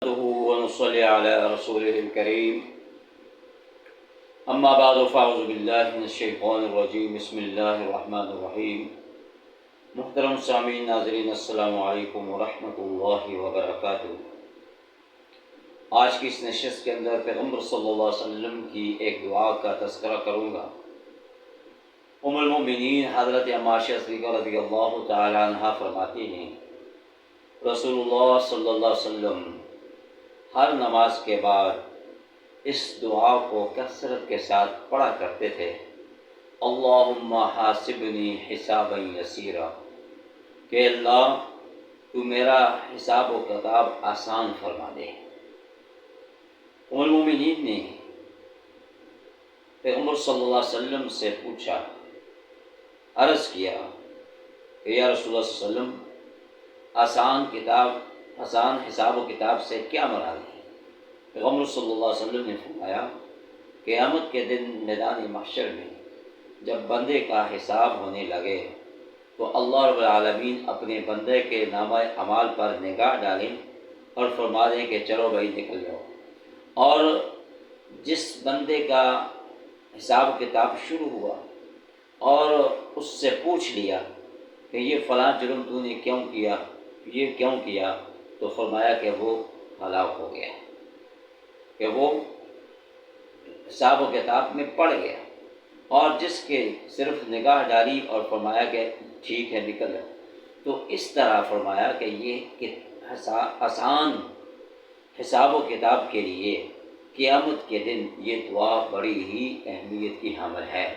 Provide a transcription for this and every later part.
نحمده ونصلي على رسوله الكريم اما بعد فاعوذ باللہ من الشیطان الرجیم بسم اللہ الرحمن الرحیم۔ محترم سامعین ناظرین السلام علیکم ورحمۃ اللہ وبرکاتہ۔ آج کی اس نشست کے اندر پیغمبر صلی اللہ علیہ وسلم کی ایک دعا کا تذکرہ کروں گا۔ ام المؤمنین حضرت عائشہ صدیقہ رضی اللہ تعالی عنہ فرماتی ہیں، رسول اللہ صلی اللہ علیہ وسلم ہر نماز کے بعد اس دعا کو کثرت کے ساتھ پڑھا کرتے تھے، اللہم حاسبنی حسابا یسیرا، کہ اللہ تو میرا حساب و کتاب آسان فرما دے۔ ام المؤمنین نے پیغمبر صلی اللہ علیہ وسلم سے پوچھا، عرض کیا کہ یا رسول اللہ صلی اللہ علیہ وسلم، آسان حساب و کتاب سے کیا مراد ہے؟ پیغمبر صلی اللہ علیہ وسلم نے فرمایا، قیامت کے دن میدان محشر میں جب بندے کا حساب ہونے لگے تو اللہ رب العالمین اپنے بندے کے نامہ اعمال پر نگاہ ڈالیں اور فرما دیں کہ چلو بھائی نکل جاؤ، اور جس بندے کا حساب کتاب شروع ہوا اور اس سے پوچھ لیا کہ یہ فلاں جرم تو نے کیوں کیا، یہ کیوں کیا، تو فرمایا کہ وہ ہلاک ہو گیا، کہ وہ حساب و کتاب میں پڑ گیا۔ اور جس کے صرف نگاہ ڈالی اور فرمایا کہ ٹھیک ہے نکل جاؤ، تو اس طرح فرمایا کہ یہ آسان حساب و کتاب کے لیے قیامت کے دن یہ دعا بڑی ہی اہمیت کی حامل ہے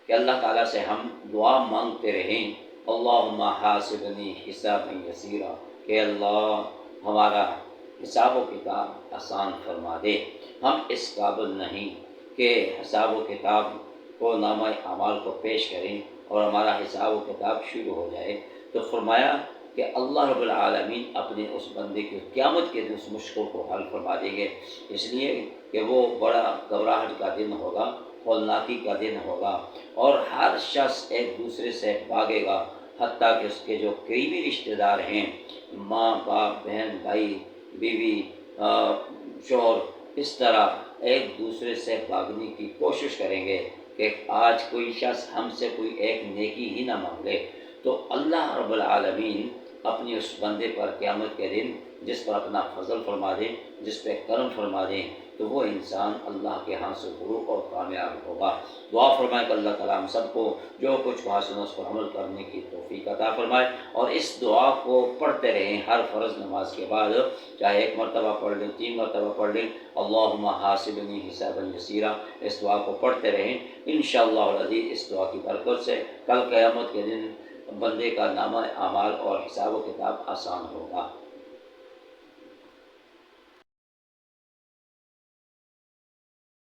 کہ اللہ تعالیٰ سے ہم دعا مانگتے رہیں، اللہم حاسبنی حسابا یسیرا، کہ اللہ ہمارا حساب و کتاب آسان فرما دے۔ ہم اس قابل نہیں کہ حساب و کتاب کو نامہ اعمال کو پیش کریں اور ہمارا حساب و کتاب شروع ہو جائے، تو فرمایا کہ اللہ رب العالمین اپنے اس بندے کی قیامت کے دن اس مشکل کو حل فرما دیں گے، اس لیے کہ وہ بڑا گھبراہٹ کا دن ہوگا، ہولناکی کا دن ہوگا، اور ہر شخص ایک دوسرے سے بھاگے گا، حتیٰ کہ اس کے جو قریبی رشتہ دار ہیں، ماں باپ بہن بھائی بیوی شوہر، اس طرح ایک دوسرے سے بھاگنے کی کوشش کریں گے کہ آج کوئی شخص ہم سے کوئی ایک نیکی ہی نہ مانگے، تو اللہ رب العالمین اپنی اس بندے پر قیامت کے دن جس پر اپنا فضل فرما دیں، جس پہ کرم فرما دیں، تو وہ انسان اللہ کے ہاں سے فروغ اور کامیاب ہوگا۔ دعا فرمائے کہ اللہ تعالیٰ ہم سب کو جو کچھ حاصل اس پر عمل کرنے کی توفیق عطا فرمائے، اور اس دعا کو پڑھتے رہیں ہر فرض نماز کے بعد، چاہے 1 مرتبہ پڑھ لیں 3 مرتبہ پڑھ لیں، اللہم حاسبنی حسابا یسیرا، اس دعا کو پڑھتے رہیں۔ انشاءاللہ العزیز اس دعا کی برکت سے کل قیامت کے دن بندے کا نامہ اعمال اور حساب و کتاب آسان ہوگا۔